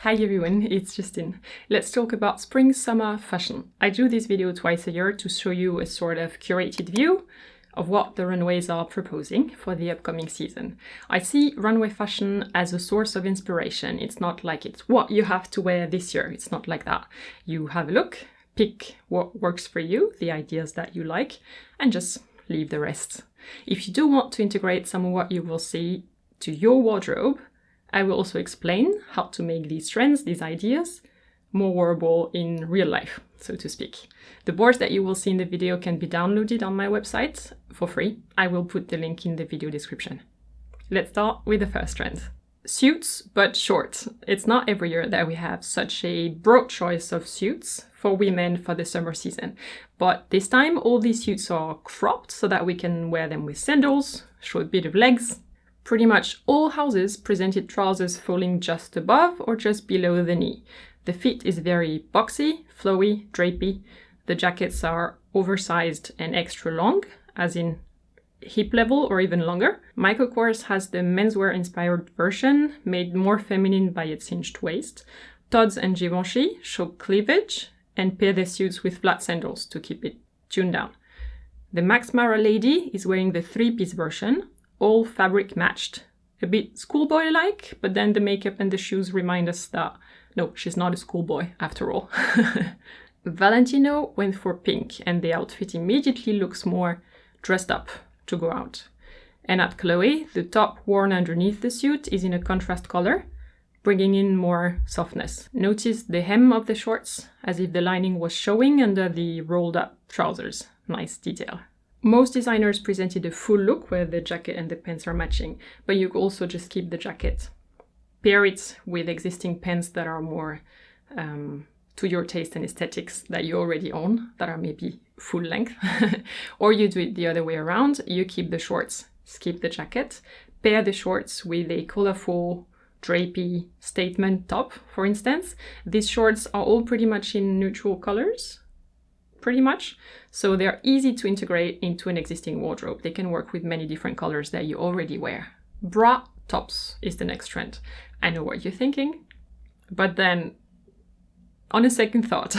Hi everyone, it's Justine. Let's talk about spring-summer fashion. I do this video twice a year to show you a sort of curated view of what the runways are proposing for the upcoming season. I see runway fashion as a source of inspiration. It's not like it's what you have to wear this year. It's not like that. You have a look, pick what works for you, the ideas that you like, and just leave the rest. If you do want to integrate some of what you will see to your wardrobe, I will also explain how to make these trends, these ideas, more wearable in real life, so to speak. The boards that you will see in the video can be downloaded on my website for free. I will put the link in the video description. Let's start with the first trend. Suits, but short. It's not every year that we have such a broad choice of suits for women for the summer season. But this time, all these suits are cropped so that we can wear them with sandals, show a bit of legs. Pretty much all houses presented trousers falling just above or just below the knee. The fit is very boxy, flowy, drapey. The jackets are oversized and extra long, as in hip level or even longer. Michael Kors has the menswear-inspired version, made more feminine by its hinged waist. Tod's and Givenchy show cleavage and pair their suits with flat sandals to keep it tuned down. The Max Mara lady is wearing the three-piece version, all fabric matched. A bit schoolboy-like, but then the makeup and the shoes remind us that, no, she's not a schoolboy after all. Valentino went for pink, and the outfit immediately looks more dressed up to go out. And at Chloe, the top worn underneath the suit is in a contrast color, bringing in more softness. Notice the hem of the shorts, as if the lining was showing under the rolled-up trousers. Nice detail. Most designers presented a full look where the jacket and the pants are matching, but you could also just keep the jacket. Pair it with existing pants that are more to your taste and aesthetics that you already own, that are maybe full length. Or you do it the other way around, you keep the shorts, skip the jacket, pair the shorts with a colorful, drapey statement top, for instance. These shorts are all pretty much in neutral colors. Pretty much. So they're easy to integrate into an existing wardrobe. They can work with many different colors that you already wear. Bra tops is the next trend. I know what you're thinking, but then on a second thought,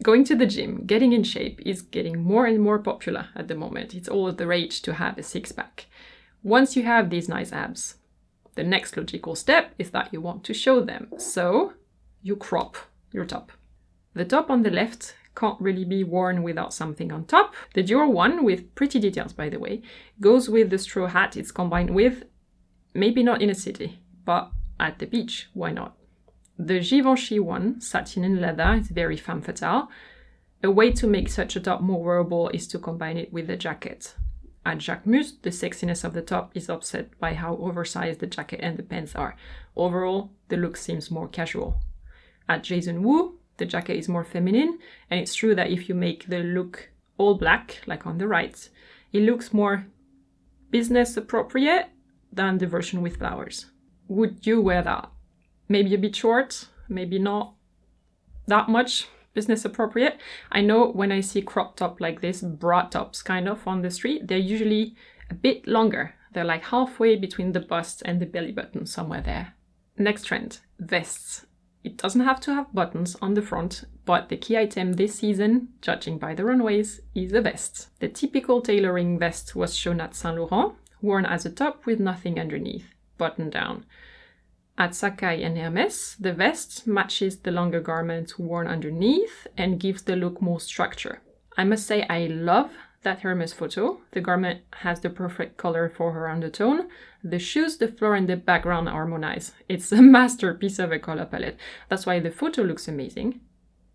going to the gym, getting in shape is getting more and more popular at the moment. It's all the rage to have a six-pack. Once you have these nice abs, the next logical step is that you want to show them. So you crop your top. The top on the left can't really be worn without something on top. The Dior one, with pretty details by the way, goes with the straw hat it's combined with, maybe not in a city, but at the beach, why not? The Givenchy one, satin and leather, is very femme fatale. A way to make such a top more wearable is to combine it with a jacket. At Jacquemus, the sexiness of the top is offset by how oversized the jacket and the pants are. Overall, the look seems more casual. At Jason Wu, the jacket is more feminine, and it's true that if you make the look all black, like on the right, it looks more business appropriate than the version with flowers. Would you wear that? Maybe a bit short, maybe not that much business appropriate. I know when I see crop top like this, bra tops kind of on the street, they're usually a bit longer. They're like halfway between the bust and the belly button, somewhere there. Next trend, vests. It doesn't have to have buttons on the front, but the key item this season, judging by the runways, is a vest. The typical tailoring vest was shown at Saint Laurent, worn as a top with nothing underneath, buttoned down. At Sacai and Hermes, the vest matches the longer garment worn underneath and gives the look more structure. I must say I love that Hermes photo. The garment has the perfect color for her undertone. The shoes, the floor and the background harmonize. It's a masterpiece of a color palette. That's why the photo looks amazing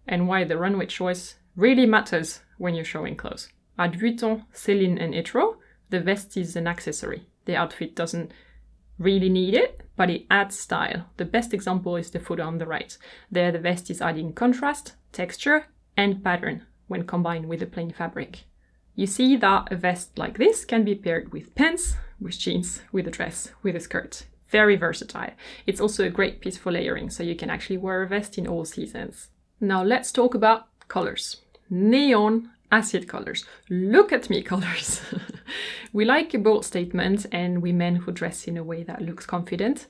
and why the runway choice really matters when you're showing clothes. At Vuitton, Celine and Etro, the vest is an accessory. The outfit doesn't really need it, but it adds style. The best example is the photo on the right. There the vest is adding contrast, texture and pattern when combined with the plain fabric. You see that a vest like this can be paired with pants, with jeans, with a dress, with a skirt. Very versatile. It's also a great piece for layering, so you can actually wear a vest in all seasons. Now let's talk about colors. Neon acid colors. Look at me colors. We like a bold statement and women who dress in a way that looks confident.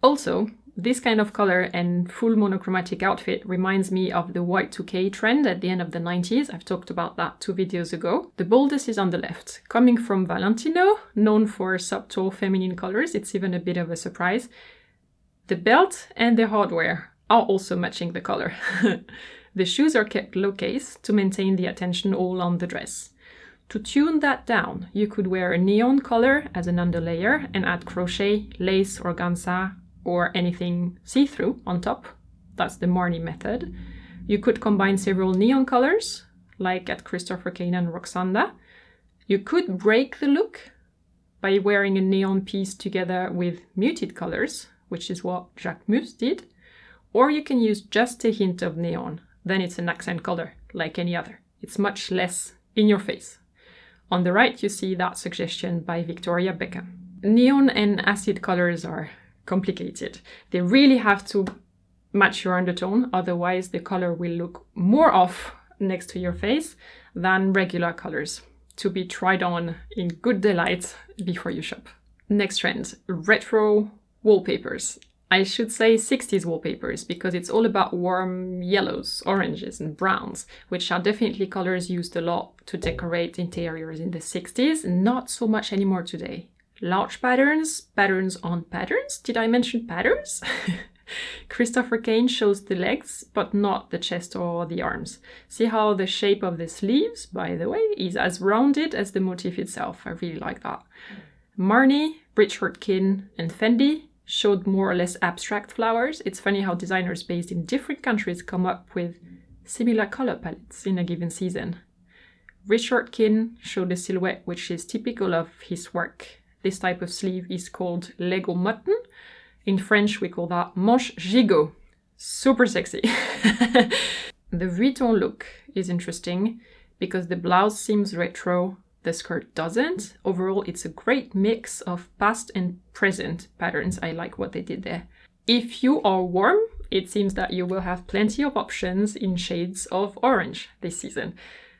Also, This kind of color and full monochromatic outfit reminds me of the Y2K trend at the end of the 90s. I've talked about that 2 videos ago. The boldest is on the left, coming from Valentino, known for subtle feminine colors. It's even a bit of a surprise. The belt and the hardware are also matching the color. The shoes are kept low case to maintain the attention all on the dress. To tune that down, you could wear a neon color as an underlayer and add crochet, lace, organza, or anything see-through on top. That's the Marnie method. You could combine several neon colors, like at Christopher Kane and Roxanda. You could break the look by wearing a neon piece together with muted colors, which is what Jacques Mus did. Or you can use just a hint of neon. Then it's an accent color, like any other. It's much less in your face. On the right, you see that suggestion by Victoria Beckham. Neon and acid colors are complicated. They really have to match your undertone, otherwise the color will look more off next to your face than regular colors. To be tried on in good daylight before you shop. Next trend, retro wallpapers. I should say 60s wallpapers because it's all about warm yellows, oranges and browns, which are definitely colors used a lot to decorate interiors in the 60s, not so much anymore today. Large patterns, patterns on patterns. Did I mention patterns? Christopher Kane shows the legs, but not the chest or the arms. See how the shape of the sleeves, by the way, is as rounded as the motif itself. I really like that. Marnie, Bridgerton and Fendi showed more or less abstract flowers. It's funny how designers based in different countries come up with similar color palettes in a given season. Bridgerton showed a silhouette which is typical of his work. This type of sleeve is called Lego mutton. In French, we call that manche gigot. Super sexy. The Vuitton look is interesting because the blouse seems retro, the skirt doesn't. Overall, it's a great mix of past and present patterns. I like what they did there. If you are warm, it seems that you will have plenty of options in shades of orange this season.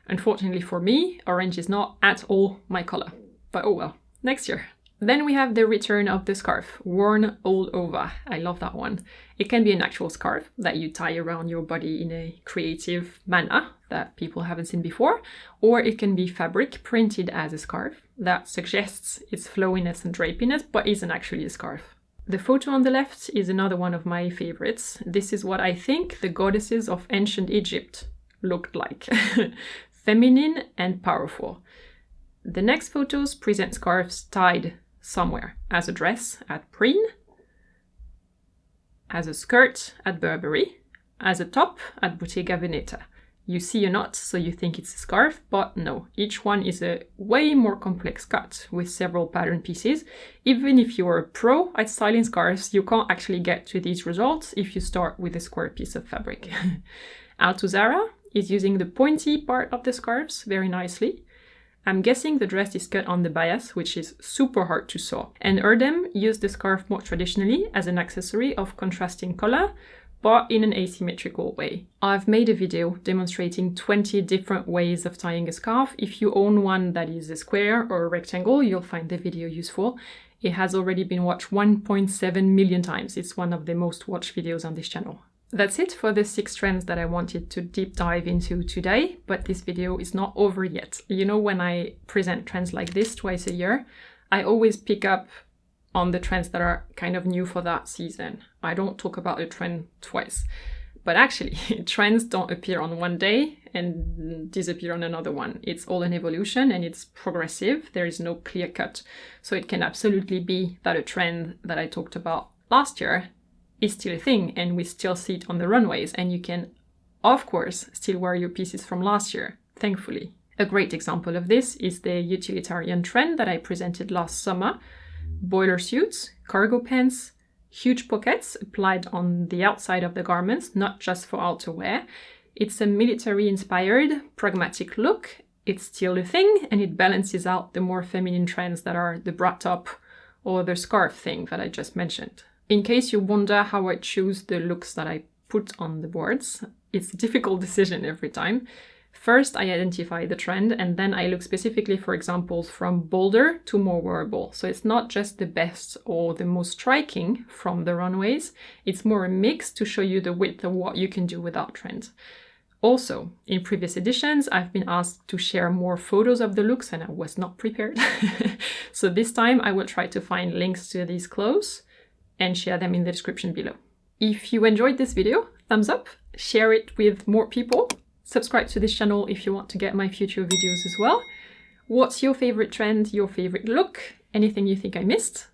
Unfortunately for me, orange is not at all my color, but oh well, next year. Then we have the return of the scarf, worn all over. I love that one. It can be an actual scarf that you tie around your body in a creative manner that people haven't seen before, or it can be fabric printed as a scarf that suggests its flowiness and drapiness, but isn't actually a scarf. The photo on the left is another one of my favorites. This is what I think the goddesses of ancient Egypt looked like. Feminine and powerful. The next photos present scarves tied somewhere, as a dress at Preen, as a skirt at Burberry, as a top at Bottega Veneta. You see a knot, so you think it's a scarf, but no, each one is a way more complex cut with several pattern pieces. Even if you're a pro at styling scarves, you can't actually get to these results if you start with a square piece of fabric. Altuzarra is using the pointy part of the scarves very nicely. I'm guessing the dress is cut on the bias, which is super hard to sew. And Erdem used the scarf more traditionally as an accessory of contrasting color, but in an asymmetrical way. I've made a video demonstrating 20 different ways of tying a scarf. If you own one that is a square or a rectangle, you'll find the video useful. It has already been watched 1.7 million times. It's one of the most watched videos on this channel. That's it for the 6 trends that I wanted to deep dive into today, but this video is not over yet. You know, when I present trends like this twice a year, I always pick up on the trends that are kind of new for that season. I don't talk about a trend twice. But actually, trends don't appear on one day and disappear on another one. It's all an evolution and it's progressive. There is no clear cut. So it can absolutely be that a trend that I talked about last year is still a thing and we still see it on the runways, and you can, of course, still wear your pieces from last year, thankfully. A great example of this is the utilitarian trend that I presented last summer. Boiler suits, cargo pants, huge pockets applied on the outside of the garments, not just for outerwear. It's a military-inspired, pragmatic look. It's still a thing, and it balances out the more feminine trends that are the bra top or the scarf thing that I just mentioned. In case you wonder how I choose the looks that I put on the boards, it's a difficult decision every time. First, I identify the trend, and then I look specifically for examples from bolder to more wearable. So it's not just the best or the most striking from the runways, it's more a mix to show you the width of what you can do with our trend. Also, in previous editions, I've been asked to share more photos of the looks, and I was not prepared. So this time I will try to find links to these clothes and share them in the description below. If you enjoyed this video, thumbs up, share it with more people. Subscribe to this channel if you want to get my future videos as well. What's your favorite trend, your favorite look? Anything you think I missed?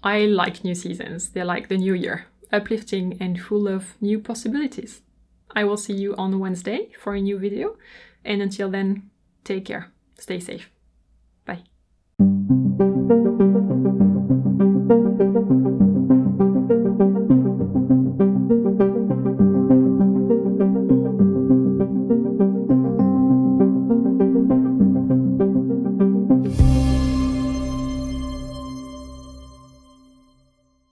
I like new seasons. They're like the new year, uplifting and full of new possibilities. I will see you on Wednesday for a new video. And until then, take care. Stay safe. Bye.